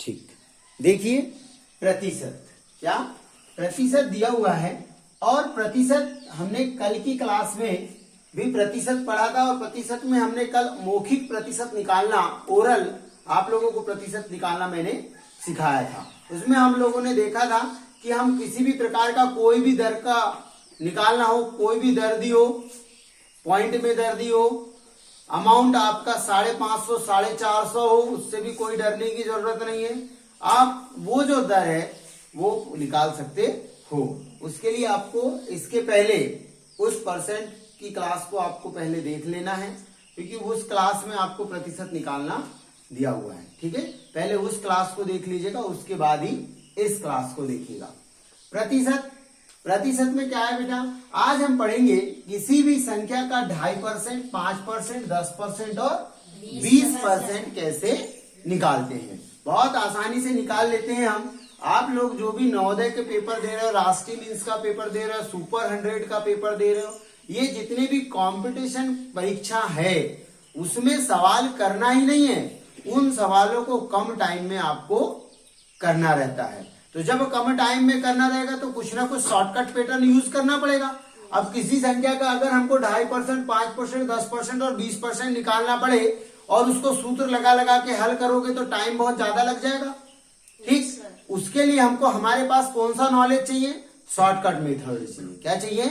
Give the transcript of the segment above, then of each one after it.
ठीक, देखिए प्रतिशत, क्या प्रतिशत दिया हुआ है और प्रतिशत हमने कल की क्लास में भी प्रतिशत पढ़ा था और प्रतिशत में हमने कल मौखिक प्रतिशत निकालना, ओरल आप लोगों को प्रतिशत निकालना मैंने सिखाया था। उसमें हम लोगों ने देखा था कि हम किसी भी प्रकार का कोई भी दर का निकालना हो, कोई भी दर दी हो, पॉइंट में दर दी हो, अमाउंट आपका 550 450 हो, उससे भी कोई डरने की जरूरत नहीं है। आप वो जो दर है वो निकाल सकते हो। उसके लिए आपको इसके पहले उस परसेंट की क्लास को आपको पहले देख लेना है, क्योंकि उस क्लास में आपको प्रतिशत निकालना दिया हुआ है। ठीक है, पहले उस क्लास को देख लीजिएगा, उसके बाद ही इस क्लास को देखिएगा। प्रतिशत, प्रतिशत में क्या है बेटा, आज हम पढ़ेंगे किसी भी संख्या का 2.5%, 5%, 10% और 20% कैसे निकालते हैं। बहुत आसानी से निकाल लेते हैं हम। आप लोग जो भी नवोदय के पेपर दे रहे हो, राष्ट्रीय मींस का पेपर दे रहे हो, सुपर 100 का पेपर दे रहे हो, ये जितने भी कंपटीशन परीक्षा है उसमें सवाल करना ही नहीं है, उन सवालों को कम टाइम में आपको करना रहता है। तो जब कम टाइम में करना रहेगा तो कुछ ना कुछ शॉर्टकट पैटर्न यूज करना पड़ेगा। अब किसी संख्या का अगर हमको 2.5%, 5%, 10% और 20% निकालना पड़े और उसको सूत्र लगा लगा के हल करोगे तो टाइम बहुत ज्यादा लग जाएगा। ठीक, उसके लिए हमको हमारे पास कौन सा नॉलेज चाहिए, शॉर्टकट मेथड चाहिए। क्या चाहिए,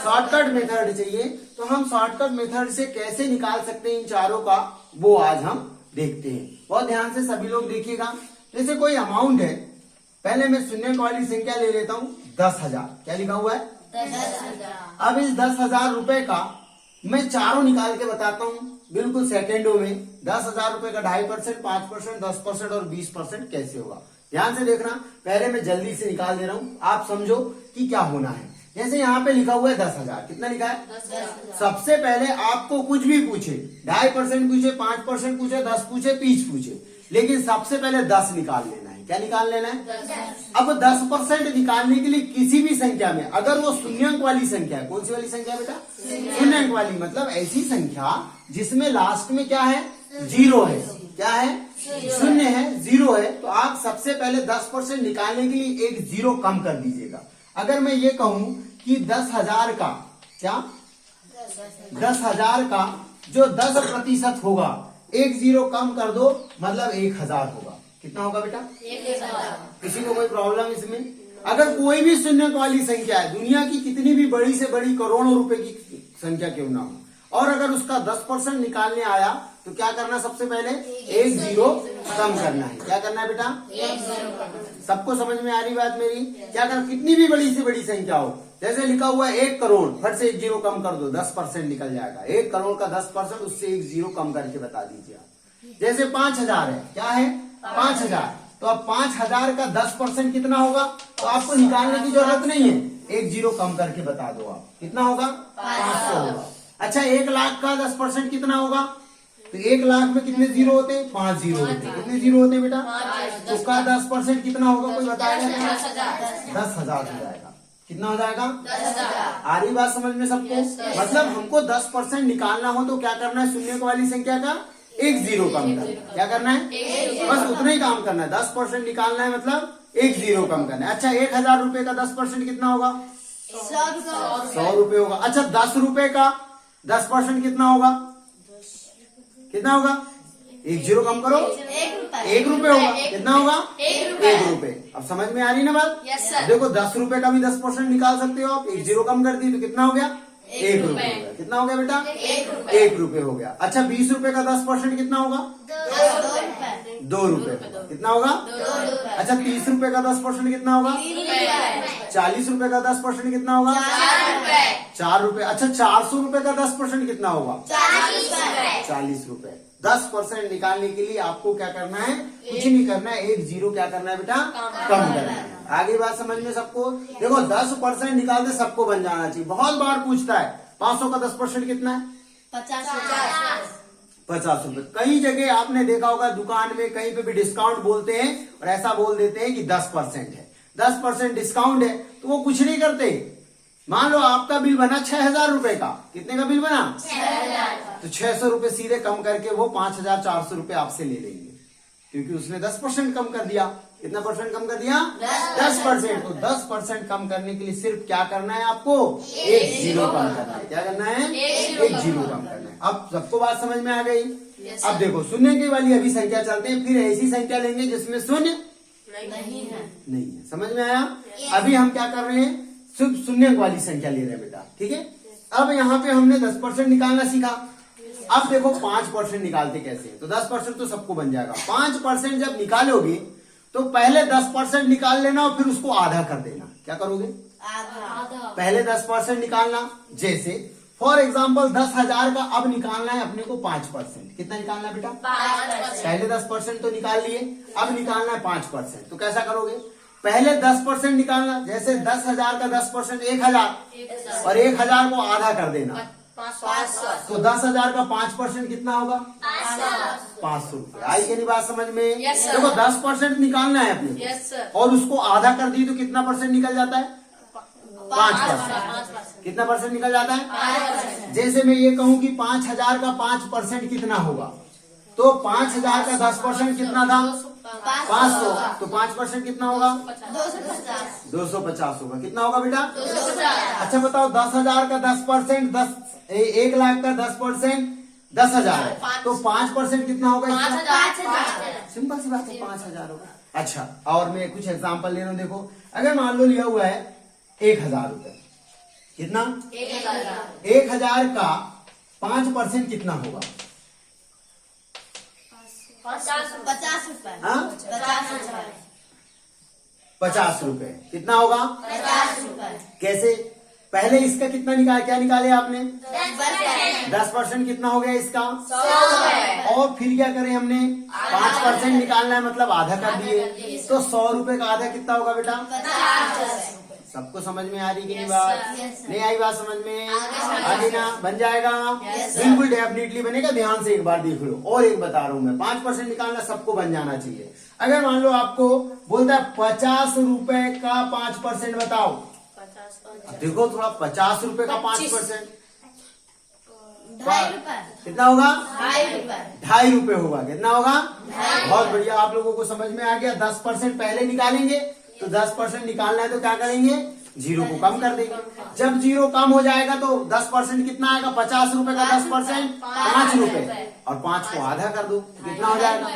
शॉर्टकट मेथड चाहिए। तो हम शॉर्टकट मेथड से कैसे निकाल सकते हैं इन चारों का, वो आज हम देखते हैं। बहुत ध्यान से सभी लोग देखिएगा। जैसे कोई अमाउंट है, पहले मैं शून्य वाली संख्या ले लेता हूं 10,000। क्या लिखा हुआ है, 10,000। अब इस 10,000 रुपए का मैं चारों निकाल के बताता हूं बिल्कुल सेकेंडों में। 10,000 रुपए का 2.5%, 5%, 10% और 20% कैसे होगा, ध्यान से देखना। पहले मैं जल्दी से निकाल दे रहा हूं, आप समझो कि क्या होना है। जैसे यहाँ पे लिखा हुआ है 10,000, कितना लिखा है, 10,000। सबसे पहले आपको कुछ भी पूछे, 2.5% पूछे, 5% पूछे, 10 पूछे, 20 पूछे, लेकिन सबसे पहले 10 निकाल लेना है। क्या निकाल लेना है, 10। अब 10% निकालने के लिए किसी भी संख्या में अगर वो शून्यंक वाली संख्या है, कौन सी वाली संख्या बेटा, शून्यंक वाली, मतलब ऐसी संख्या जिसमें लास्ट में क्या है, जीरो है। क्या है, शून्य है, जीरो है। तो आप सबसे पहले 10% निकालने के लिए एक जीरो कम कर दीजिएगा। अगर मैं ये कहूं कि 10,000 का, क्या 10,000 का जो 10% होगा, एक जीरो कम कर दो मतलब 1,000 होगा। कितना होगा बेटा, 1,000। किसी को कोई प्रॉब्लम इसमें? अगर कोई भी शून्य वाली संख्या है, दुनिया की कितनी भी बड़ी से बड़ी करोड़ों रुपए की संख्या क्यों ना हो, और अगर उसका 10% निकालने आया तो क्या करना, सबसे पहले एक जीरो कम करना है। क्या करना है बेटा, एक जीरो। सबको समझ में आ रही बात मेरी? क्या करना, कितनी भी बड़ी से बड़ी संख्या हो, जैसे लिखा हुआ है 1 करोड़, फट से एक जीरो कम कर दो, 10% निकल जाएगा। 1 करोड़ का 10%, उससे एक जीरो कम करके बता दीजिए आप। जैसे 5,000 है, क्या है, 5,000। तो अब 5,000 का 10% कितना होगा, तो आपको निकालने की जरूरत नहीं है, एक जीरो कम करके बता दो आप। कितना होगा, 500 होगा। अच्छा, 1,00,000 का 10% कितना होगा, तो 1,00,000 में कितने जीरो होते हैं, 5 जीरो होते हैं। कितने जीरो होते हैं बेटा, उसका 10% कितना होगा, कोई बताएगा, 10,000 हो जाएगा। कितना हो जाएगा, 10,000। आ रही बात समझ में सबको? मतलब हमको 10% निकालना हो तो क्या करना है, शून्य वाली संख्या का एक जीरो कम करना है। क्या करना है, बस उतना ही काम करना है। 10% निकालना है मतलब एक जीरो कम करना है। अच्छा, 1,000 रुपए का 10% कितना होगा, 100 रुपए होगा। अच्छा, 10 रुपए का 10% कितना होगा, कितना होगा, एक जीरो कम करो, 1 रुपए होगा। कितना होगा, 1 रुपए। अब समझ में आ रही ना बात? देखो 10 रुपए का भी 10% निकाल सकते हो आप, एक जीरो कम कर दी तो कितना हो गया, 1 रुपए हो गया। कितना हो गया बेटा, 1 रुपए हो गया। अच्छा, 20 रुपए का 10% कितना होगा, 2 रुपए। कितना होगा, 2 रुपए। अच्छा, 30 रुपए का 10% कितना होगा, 40 रुपए का 10% कितना होगा, 4 रुपए। अच्छा, 400 रुपए का 10% कितना होगा, 40 रुपए। 10% निकालने के लिए आपको क्या करना है, कुछ नहीं करना है, एक जीरो क्या करना है बेटा, कम करना है। आगे बात समझ में सबको? देखो 10% निकालते सबको बन जाना चाहिए। बहुत बार पूछता है 500 का 10% कितना है, 50 रुपए। कई जगह आपने देखा होगा दुकान में कहीं पे भी डिस्काउंट बोलते हैं और ऐसा बोल देते हैं कि 10% है, 10% डिस्काउंट है, तो वो कुछ नहीं करते। मान लो आपका बिल बना 6,000 रुपए का, कितने का बिल बना, 6,000 का, तो 600 रुपए सीधे कम करके वो 5,400 रुपए आपसे ले लेंगे। क्योंकि उसने 10% कम कर दिया। कितना परसेंट कम कर दिया? 10%। तो 10% कम करने के लिए सिर्फ क्या करना है आपको? एक जीरो कम करना है। क्या करना है? एक जीरो कम करना है। अब सबको बात समझ में आ गई? अब देखो शून्य की वाली अभी संख्या चलते हैं, फिर ऐसी संख्या लेंगे जिसमें शून्य नहीं है। समझ में आया? अभी हम क्या कर रहे हैं? सिर्फ शून्य वाली संख्या ले रहे हैं बेटा, ठीक है। अब यहाँ पे हमने 10% निकालना सीखा। अब देखो 5% निकालते कैसे? तो 10% तो सबको बन जाएगा। 5% जब निकालोगे तो पहले 10% निकाल लेना और फिर उसको आधा कर देना। क्या करोगे? आधा। पहले 10% निकालना। जैसे फॉर एग्जाम्पल 10,000 का अब निकालना है अपने को 5%। कितना निकालना है बेटा? 5%। पहले 10% तो निकाल लिए, अब निकालना है 5%। तो कैसा करोगे? पहले 10% निकालना। जैसे 10,000 का 10% 1,000 और 1,000 को आधा कर देना। तो 10,000 का 5% कितना होगा? 500 रुपए। आई कि नहीं बात समझ में? देखो 10% निकालना है अपने और उसको आधा कर दी तो कितना परसेंट निकल जाता है? 5%। कितना परसेंट निकल जाता है? जैसे मैं ये कहूँ कि 5,000 का 5% कितना होगा, तो 5,000 का 10% कितना था? 500। तो 5% कितना होगा? 250 होगा। कितना होगा बेटा? 250। अच्छा बताओ 10,000 का 10%, 1,00,000 का 10% 10,000 है, तो 5% कितना होगा? 5,000। सिंपल सी बात है, 5,000 होगा। अच्छा और मैं कुछ एग्जांपल ले रहा हूँ। देखो अगर मान लो लिया हुआ है 1,000 रुपए। कितना? 1,000 का 5% कितना होगा? 50 रुपए। 50 रुपए। कितना होगा? 50 रुपए। कैसे? पहले इसका कितना क्या निकाले आपने? 10% कितना हो गया इसका? 100। और फिर क्या करें हमने? 5% निकालना है, मतलब आधा कर दिए। तो 100 रुपए का आधा कितना होगा बेटा? 50। सबको समझ में आ रही कि नहीं बात? नहीं आई बात समझ में? आगे ना बन जाएगा? बिल्कुल डेफिनेटली बनेगा। ध्यान से एक बार देख लो। और एक बता रहा हूं मैं, 5% निकालना सबको बन जाना चाहिए। अगर मान लो आपको बोलता है 50 रुपए का 5% बताओ। देखो थोड़ा 50 रुपए का 5% 2.5 रुपए। कितना होगा? 2.5 रुपए। 2.5 रुपए होगा। कितना होगा? बहुत बढ़िया, आप लोगों को समझ में आ गया। 10% पहले निकालेंगे, तो 10% निकालना है तो क्या करेंगे? जीरो को कम कर देंगे। जब जीरो कम हो जाएगा तो 10% कितना आएगा? 50 रुपए का 10% 5 रुपए, और 5 को आधा कर दो तो कितना हो जाएगा?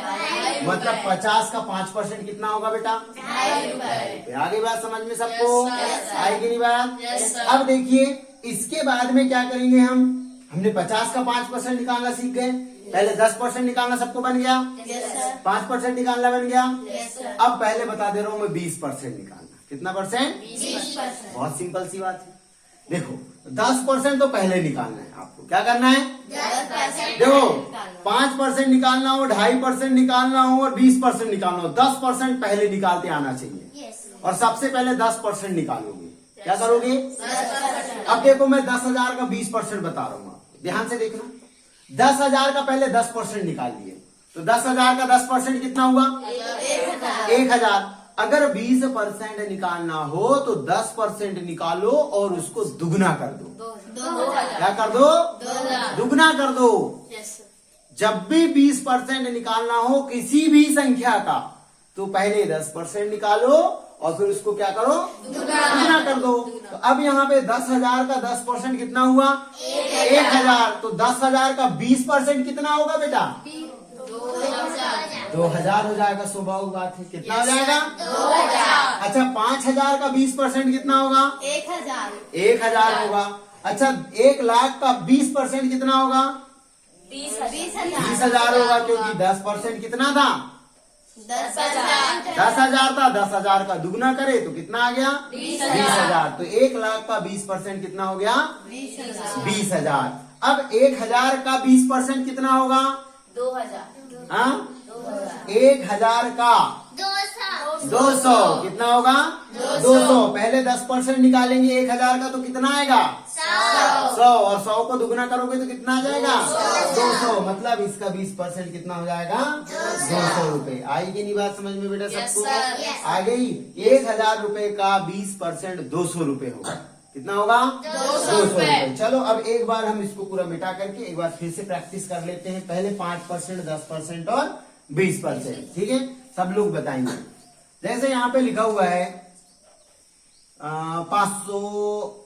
मतलब 50 का 5% कितना होगा बेटा? 2.5 रुपए। आगे बात समझ में सबको आएगी नहीं बात? अब देखिए इसके बाद में क्या करेंगे हम? हमने 50 का 5% निकालना सीख गए। पहले 10% निकालना सबको बन गया, 5% निकालना बन गया। अब पहले बता दे रहा हूं मैं 20% निकालना। कितना परसेंट? 20%। बहुत सिंपल सी बात है। देखो 10% तो पहले निकालना है आपको। क्या करना है? 10%। देखो 5% निकालना हो, 2.5% निकालना हो और 20% निकालना हो, 10% पहले निकालते आना चाहिए। और सबसे पहले 10% निकालोगे। क्या करोगे? 10%। अब देखो मैं 10,000 का 20% बता रहा हूँ आपको, ध्यान से देखना। 10,000 का पहले 10% निकाल दिए, तो 10,000 का 10% कितना हुआ? 1,000। अगर 20% निकालना हो तो 10% निकालो और उसको दुगना कर दो। क्या कर दो? दुगना कर दो। जब भी 20% निकालना हो किसी भी संख्या का, तो पहले 10% निकालो और फिर उसको क्या करो? दुगना कर दो। तो अब यहाँ पे 10,000 का 10% कितना हुआ? 1,000। तो 10,000 का 20% कितना होगा बेटा? 2,000 हो जाएगा। स्वाभाविक बात है। कितना हो जाएगा? 2,000। अच्छा 5,000 का 20% कितना होगा? 1,000। 1,000 होगा। अच्छा 1,00,000 का 20% कितना होगा? 20,000 होगा, क्योंकि 10% कितना था? 10,000। 10,000 था। 10,000 का दुगना करे तो कितना आ गया? 20,000। तो 1,00,000 का 20% कितना हो गया? 20,000। अब 1,000 का 20% कितना होगा? 2,000। हाँ 1,000 का 200 कितना होगा? 200। पहले 10% निकालेंगे 1,000 का, तो कितना आएगा? 100। और 100 को दुगना करोगे तो कितना आ जाएगा? 200। मतलब इसका 20% कितना हो जाएगा? 200 रुपए। आएगी नहीं बात समझ में बेटा सबको? आ गई। 1,000 रुपए का 20% 200 रुपए होगा। कितना होगा? 200 रुपए। चलो अब एक बार हम इसको पूरा मिटा करके एक बार फिर से प्रैक्टिस कर लेते हैं। पहले 5%, 10% और 20%। ठीक है, सब लोग बताएंगे। जैसे यहाँ पे लिखा हुआ है 500।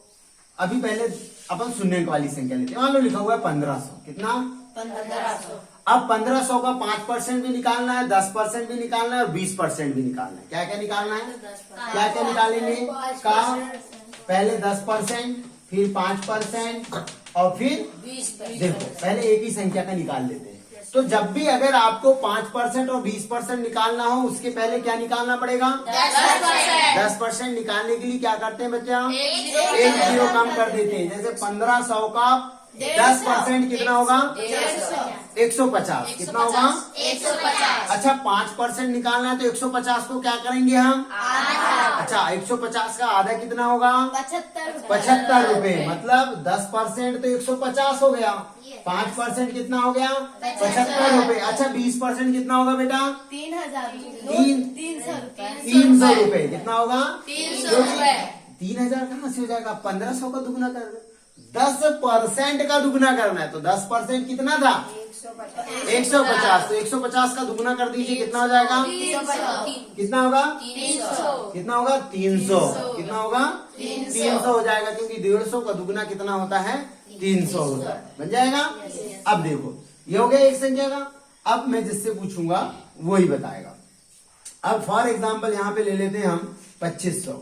अभी पहले अपन शून्य वाली संख्या लेते हैं। मान लो लिखा हुआ है 1500। कितना? 1500। अब 1500 का 5% भी निकालना है, 10% भी निकालना है और 20% भी निकालना है। क्या क्या निकालना है? क्या क्या निकालेंगे? का पहले 10%, फिर 5% और फिर 20%। देखो पहले एक ही संख्या का निकाल लेते हैं। तो जब भी अगर आपको 5% और 20% निकालना हो, उसके पहले क्या निकालना पड़ेगा? 10% निकालने के लिए क्या करते हैं बच्चा? एक जीरो कम कर देते हैं। जैसे 1500 का 10% कितना होगा? 150। कितना होगा? 150। अच्छा 5% निकालना है तो 150 को क्या करेंगे हम? अच्छा 150 का आधा कितना होगा? 75 रुपए। मतलब 10% तो 150 हो गया, 5% कितना हो गया? 75 रुपए। अच्छा 20% कितना होगा बेटा? 300 रुपए। कितना होगा? 300 रुपए। 3000 कहाँ से हो जाएगा? 1500 का दुगना कर दो। 10% का दुगना करना है तो 10% कितना था? 150। तो 150 का दुगना कर दीजिए, कितना हो जाएगा? कितना होगा? 300। कितना होगा? 300। कितना होगा? 300 हो जाएगा, क्योंकि 150 का दुगना कितना होता है? 300 होता है। बन जाएगा। अब देखो ये हो गया एक संख्या का। अब मैं जिससे पूछूंगा वही बताएगा। अब फॉर एग्जाम्पल यहाँ पे ले लेते हैं हम 2500।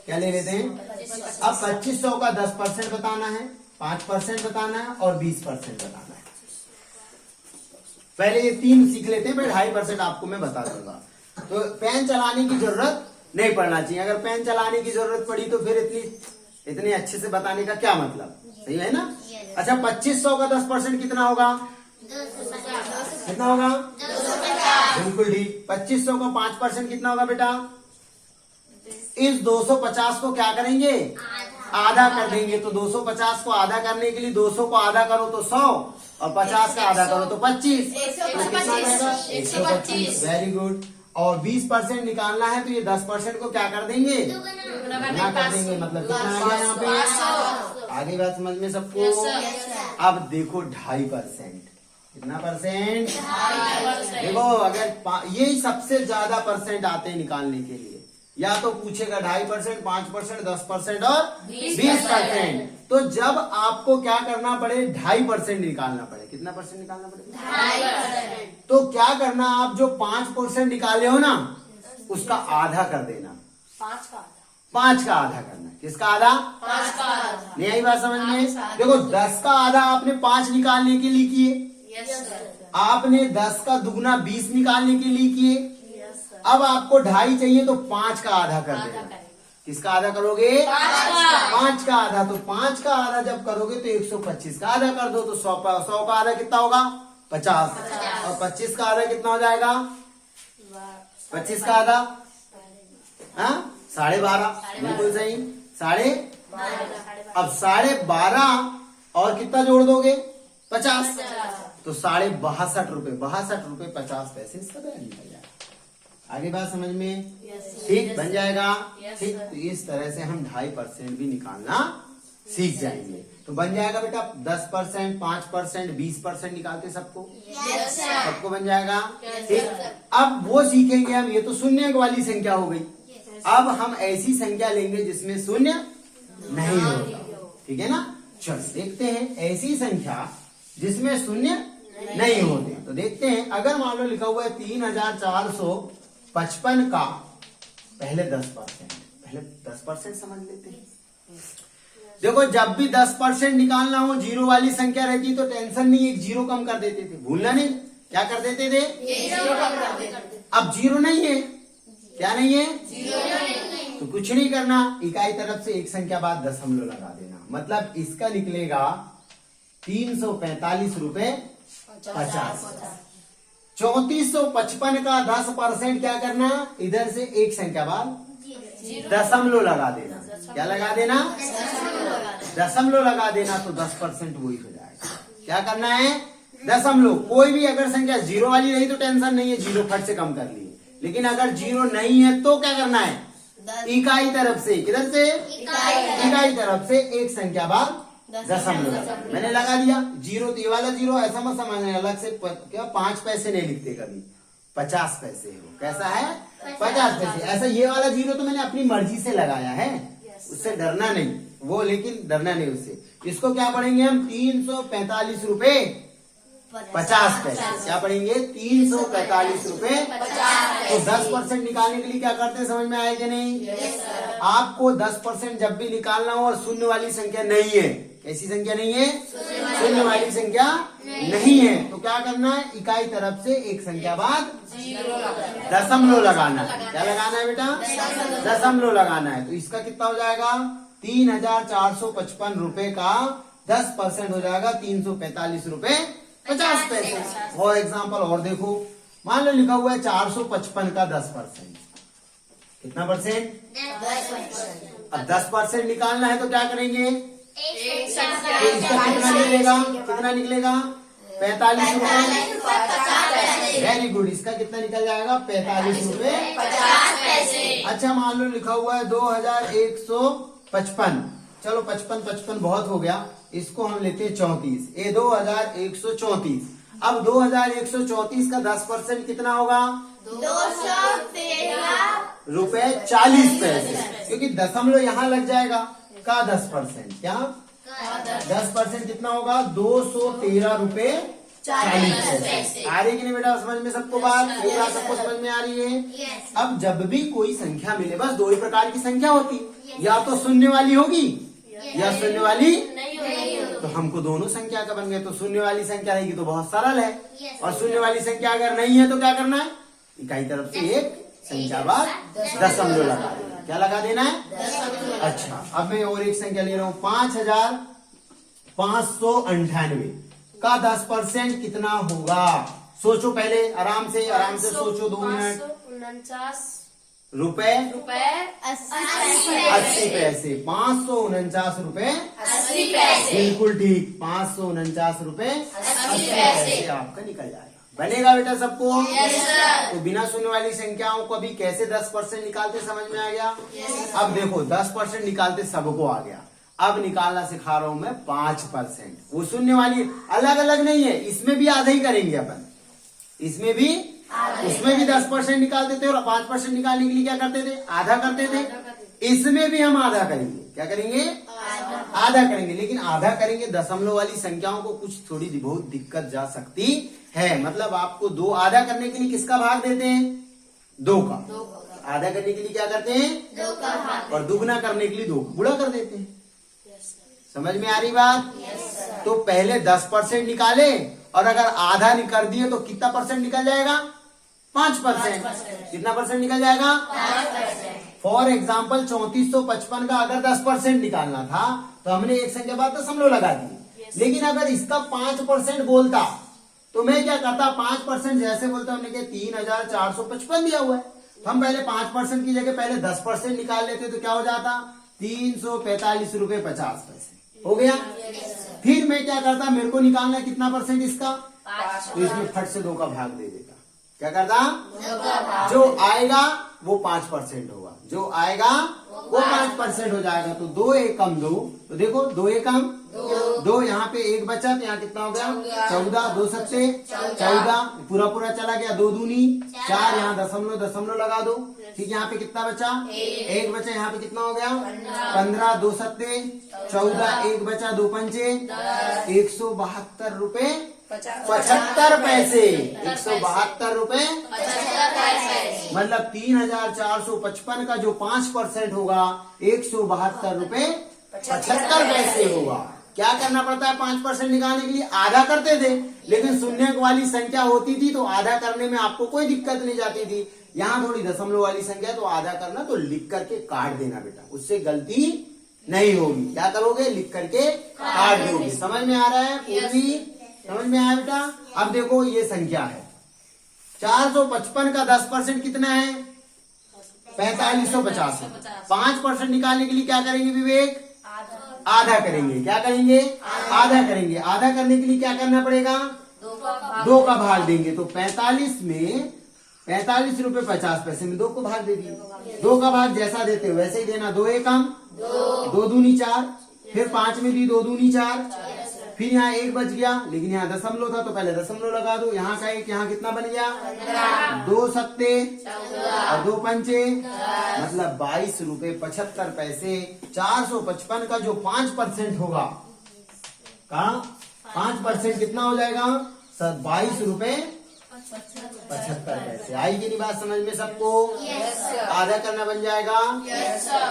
क्या ले लेते हैं? अब 2500 का 10% बताना है, 5% बताना है और 20% बताना है। पहले ये 3 सीख लेते हैं, फिर 2.5% आपको मैं बता दूंगा। तो पेन चलाने की जरूरत नहीं पड़ना चाहिए। अगर पेन चलाने की जरूरत पड़ी तो फिर इतने अच्छे से बताने का क्या मतलब? सही है ना? अच्छा 2500 का 10% कितना होगा? कितना होगा? 250। बिल्कुल ठीक। 2500 का 5% कितना होगा बेटा? इस 250 को क्या करेंगे? आधा कर देंगे। तो 250 को आधा करने के लिए 200 को आधा करो तो 100 और 50 का आधा करो तो 25। तो कितना आएगा? 125। Very good. और 20% निकालना है तो ये 10% को क्या कर देंगे? गुना कर देंगे। मतलब कितना आ गया यहाँ पे? आगे बात समझ में सबको? अब देखो 2.5%। कितना परसेंट? देखो अगर यही सबसे ज्यादा परसेंट आते हैं निकालने के लिए। या तो पूछेगा 2.5%, 5%, 10% और 20%। तो जब आपको क्या करना पड़े? 2.5% निकालना पड़े। कितना परसेंट निकालना पड़ेगा? 2.5%। तो क्या करना, आप जो 5% निकाले हो ना उसका आधा कर देना। 5 का आधा करना। किसका आधा? 5 का आधा। नहीं आई बात समझ में? देखो 10 का आधा आपने 5 निकालने के लिए किए, आपने 10 का दुगना 20 निकालने के लिए किए। अब आपको 2.5 चाहिए तो 5 का आधा कर देना। किसका आधा करोगे? 5 का आधा। तो 5 का आधा जब करोगे तो 125 का आधा कर दो तो 100 का आधा कितना होगा? 50। और 25 का आधा कितना हो जाएगा? 25 का आधा 12.5। बिल्कुल सही, 12.5। अब 12.5 और कितना जोड़ दोगे? 50। तो 62.5 रुपए, 62 रुपए 50 पैसे इसका बैलेंस निकल जाएगा। आगे बात समझ में? ठीक बन जाएगा। ठीक, तो इस तरह से हम 2.5% भी निकालना सीख जाएंगे। तो बन जाएगा बेटा 10%, 5%, 20% निकालते सबको? सबको बन जाएगा। ठीक, अब वो सीखेंगे हम। ये तो शून्य वाली संख्या हो गई। अब हम ऐसी संख्या लेंगे जिसमें शून्य नहीं होगा। ठीक है ना? चलो देखते हैं ऐसी संख्या जिसमें शून्य नहीं होते। तो देखते हैं, अगर मान लो लिखा हुआ है 3455 का पहले 10%। पहले 10% समझ लेते हैं। देखो जब भी 10% निकालना हो, जीरो वाली संख्या रहती तो टेंशन नहीं, एक जीरो कम कर देते थे। भूलना नहीं, क्या कर देते थे? अब जीरो नहीं है। क्या नहीं है? तो कुछ नहीं करना, इकाई तरफ से एक संख्या बाद दशमलव लगा देना। मतलब इसका निकलेगा 345 रुपए 50। 3455 का 10% क्या करना? इधर से एक संख्या बाद दशमलव लगा देना। क्या लगा देना? दशमलव लगा देना। तो 10% वही हो जाएगा। क्या करना है? दशमलव। कोई भी अगर संख्या जीरो वाली रही तो टेंशन नहीं है, जीरो फट से कम कर लिए। लेकिन अगर जीरो नहीं है तो क्या करना है? इकाई तरफ से, किधर से? इकाई तरफ से एक संख्या बाद दशमलव। मैंने लगा दिया। जीरो तो ये वाला जीरो, ऐसा मत समझना अलग से क्या 5 पैसे नहीं लिखते कभी। 50 पैसे है वो। कैसा है? 50 पैसे। ऐसा ये वाला जीरो तो मैंने अपनी मर्जी से लगाया है, उससे डरना नहीं वो, लेकिन डरना नहीं उससे। इसको क्या पढ़ेंगे हम? 345 रुपए 50 पैसे। क्या पढ़ेंगे? 345 रुपए 50। तो 10% निकालने के लिए क्या करते हैं, समझ में आया कि नहीं? आपको 10% जब भी निकालना हो और शून्य वाली संख्या नहीं है, ऐसी संख्या नहीं है, शून्य वाली संख्या नहीं है, तो क्या करना है? इकाई तरफ से एक संख्या बाद दशमलव लगाना है। क्या लगाना है बेटा? दशमलव लगाना है। तो इसका कितना हो जाएगा? 3,455 रुपए का 10% हो जाएगा 345 रुपए 50 पैसे। और एग्जाम्पल और देखो, मान लो लिखा हुआ है 455 का 10%। कितना परसेंट? 10%। अब 10% निकालना है तो क्या करेंगे? एक तो इसका कितना निकलेगा? कितना निकलेगा? 45 रुपए। 50 वेरी गुड। इसका कितना निकल जाएगा? 45 रुपए 50 पैसे। अच्छा, मान लो लिखा हुआ है 2155। चलो 55 बहुत हो गया, इसको हम लेते हैं 34। ये 2134। अब 2134 का 10% कितना होगा? 213 रुपए 40 पैसे, क्योंकि दशमलव यहाँ लग जाएगा का 10%। क्या 10% कितना होगा? 213 रुपए 40 पैसे। आ रही कि नहीं बेटा समझ में सबको बात? पूरा सबको समझ में आ रही है? अब जब भी कोई संख्या मिले, बस दो ही प्रकार की संख्या होती, या तो शून्य वाली होगी या शून्य वाली। तो हमको दोनों संख्या का बन गए। तो शून्य वाली संख्या रहेगी तो बहुत सरल है, और शून्य वाली संख्या अगर नहीं है तो क्या करना है? इकाई तरफ से एक संख्या बाद दशमलव लगा देना। क्या लगा देना है? अच्छा, अब मैं और एक संख्या ले रहा हूँ। 5,598 का 10% कितना होगा? सोचो पहले, आराम से सोचो, 2 मिनट। 549 रुपए रुपए 80 पैसे। 549 रुपए 80 पैसे। बिल्कुल ठीक, 549 रुपए 80 पैसे। पैसे आपका निकल जाएगा। बनेगा बेटा सबको? Yes sir. तो बिना शून्य वाली संख्याओं को अभी कैसे 10% निकालते समझ में आ गया? अब देखो 10% निकालते सबको आ गया। अब निकालना सिखा रहा हूं मैं 5%। वो शून्य वाली अलग अलग नहीं है, इसमें भी आधा ही करेंगे अपन, इसमें भी, उसमें भी 10% निकालते थे और 5% निकालने के लिए क्या करते थे? आधा करते थे। इसमें भी हम आधा करेंगे। क्या करेंगे? आधा करेंगे। लेकिन आधा करेंगे दशमलव वाली संख्याओं को कुछ थोड़ी बहुत दिक्कत जा सकती है। मतलब आपको दो आधा करने के लिए किसका भाग देते हैं? 2 का। आधा करने के लिए क्या करते हैं? 2 का भाग। और दुगना करने के लिए 2 गुणा कर देते हैं। समझ में आ रही बात? तो पहले 10% निकाले, और अगर आधा कर दिए तो कितना परसेंट निकल जाएगा? 5%। कितना परसेंट निकल जाएगा? 5%। फॉर एग्जाम्पल 3455 का अगर 10% निकालना था तो हमने एक संख्या बाद दशमलव लगा दी। लेकिन अगर इसका 5% बोलता तो मैं क्या करता? 5% जैसे बोलता, हमने कहा 3,455 दिया हुआ है, तो हम पहले 5% की जगह पहले 10% निकाल लेते तो क्या हो जाता? 345 रुपए 50 पैसे हो गया। फिर मैं क्या करता? मेरे को निकालना है कितना परसेंट इसका, तो इसमें फट से 2 का भाग दे देता। क्या करता? जो आएगा वो 5% होगा, जो आएगा वो 5% हो जाएगा। तो 2 एकम 2, तो देखो 2 एकम 2, यहाँ पे 1 बचा तो यहाँ कितना हो गया? 14, 2 सत्ते 14, पूरा पूरा चला गया। 2 दूनी 4, यहाँ दशमलव लगा दो। ठीक, यहाँ पे कितना बचा? 1 बचा, यहाँ पे कितना हो गया? 15, 2 सत्ते 14, 1 बचा, 2 पंचे 172 रुपए 75 पैसे। 172 रुपए 75 पैसे। मतलब 3,455 का जो 5% होगा 172 रुपए 75 पैसे होगा। क्या करना पड़ता है 5% निकालने के लिए? आधा करते थे, लेकिन शून्य वाली संख्या होती थी तो आधा करने में आपको कोई दिक्कत नहीं जाती थी। यहाँ थोड़ी दशमलव वाली संख्या तो आधा करना, तो लिख करके काट देना बेटा, उससे गलती नहीं होगी। क्या करोगे? लिख करके काट दोगे। समझ में आ रहा है? पूरी समझ में आया बेटा? अब देखो ये संख्या है 455 का 10% कितना है? 4550। 5% निकालने के लिए क्या करेंगे विवेक? आधा करेंगे। क्या करेंगे? आधा करेंगे। आधा करने के लिए क्या करना पड़ेगा? 2 का भाग देंगे। तो 45 में 45 रुपए 50 पैसे में 2 को भाग दे दिए। 2 का भाग जैसा देते हो वैसे ही देना। 2 एकम 2 दूनी 4, फिर 5 में दी 2 दूनी 4, फिर यहाँ 1 बच गया, लेकिन यहाँ दशमलव था तो पहले दशमलव लगा दो। यहाँ का 1 यहाँ कितना बन गया? 2 सत्ते और 2 पंचे, मतलब 22 रुपए 75 पैसे। 455 का जो 5% होगा का 5% कितना हो जाएगा? 22 रुपए 75 पैसे। आई कि नहीं बात समझ में सबको? आधा करना बन जाएगा।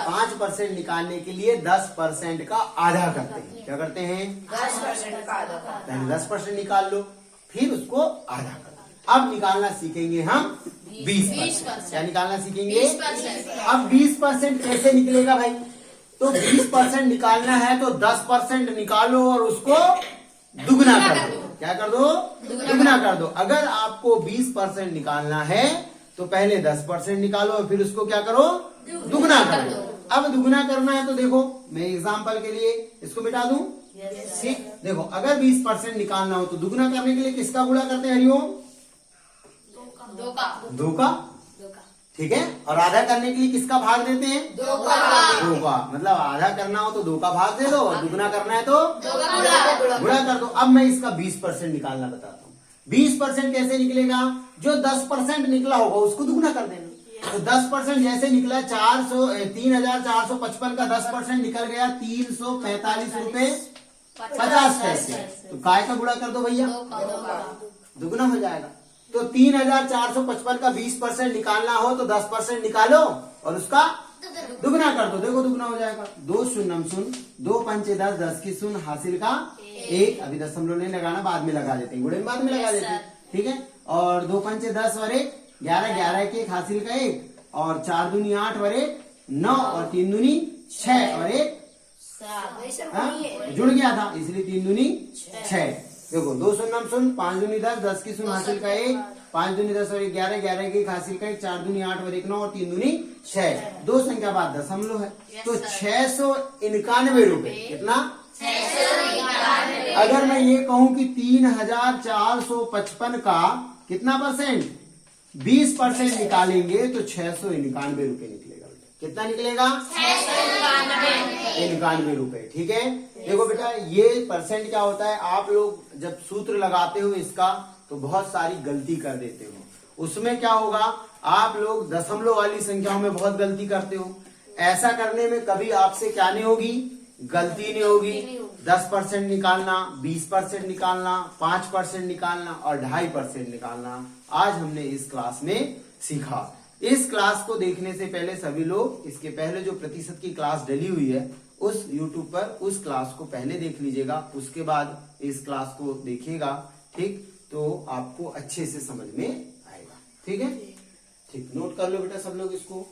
5% निकालने के लिए 10% का आधा करते हैं। क्या करते हैं? 10% का आधा। पहले 10% निकाल लो, फिर उसको आधा कर दो। अब निकालना सीखेंगे हम 20%। क्या निकालना सीखेंगे? 20%। अब 20% कैसे निकलेगा भाई? तो 20% निकालना है तो 10% निकालो और उसको दुगना कर दो। क्या कर दो? दुगना कर दो। अगर आपको 20% निकालना है तो पहले 10% निकालो और फिर उसको क्या करो? दुगना कर दो। अब दुगना करना है तो देखो, मैं एग्जांपल के लिए इसको मिटा दूं। ठीक, देखो अगर 20% निकालना हो तो दुगना करने के लिए किसका गुणा करते हैं हरिओम? 2 का। ठीक है, और आधा करने के लिए किसका भाग देते हैं? 2 का। 2 का। मतलब आधा करना हो तो 2 का भाग दे दो और दुगना करना है तो 2 का गुणा कर दो। अब मैं इसका 20% निकालना बताता हूँ। 20% कैसे निकलेगा? जो 10% निकला होगा उसको दुगना कर देना। तो 10% जैसे निकला 3455 का 10% निकल गया 345 रुपए 50 पैसे। तो काय का गुणा कर दो भैया, दुगना हो जाएगा। तो 3455 का 20% निकालना हो तो 10% निकालो और उसका दुगना कर दो। देखो दुगना हो जाएगा। 2 शून्यम शून्य, 2 पंचे 10, 10 की शून्य, हासिल का 1। अभी दशमलव नहीं लगाना, बाद में लगा देते हैं, गुणे में बाद में लगा देते हैं। ठीक है, और 2 पंचे 10 और 1 11, 11 के 1 हासिल का 1, और 4 दूनी 8 और 1 9, और 3 दूनी 6 और 1 जुड़ गया था इसलिए 3 दूनी 6। देखो 2 शून्यम शून्य, 5 दूनी 10, 10 की शून्य हासिल का 1, 5 दूनी 10 और 1 11, 11 के 1 हासिल का 1, 4 दूनी 8 और 1 9, और 3 दूनी 6। 2 संख्या बाद दशमलव है तो 691 रुपए। कितना? अगर मैं ये कहूं कि 3455 का कितना परसेंट? 20% निकालेंगे तो 691 रुपए निकलेगा। कितना निकलेगा? 91 रुपए। ठीक है, देखो बेटा ये परसेंट क्या होता है, आप लोग जब सूत्र लगाते हो इसका तो बहुत सारी गलती कर देते हो। उसमें क्या होगा, आप लोग दशमलव वाली संख्याओं में बहुत गलती करते हो। ऐसा करने में कभी आपसे क्या नहीं होगी? गलती नहीं होगी। 10% निकालना, 20% निकालना, 5% निकालना और 2.5% निकालना आज हमने इस क्लास में सीखा। इस क्लास को देखने से पहले सभी लोग इसके पहले जो प्रतिशत की क्लास डली हुई है उस YouTube पर उस क्लास को पहले देख लीजिएगा, उसके बाद इस क्लास को देखिएगा। ठीक, तो आपको अच्छे से समझ में आएगा। ठीक है, ठीक, नोट कर लो बेटा सब लोग इसको।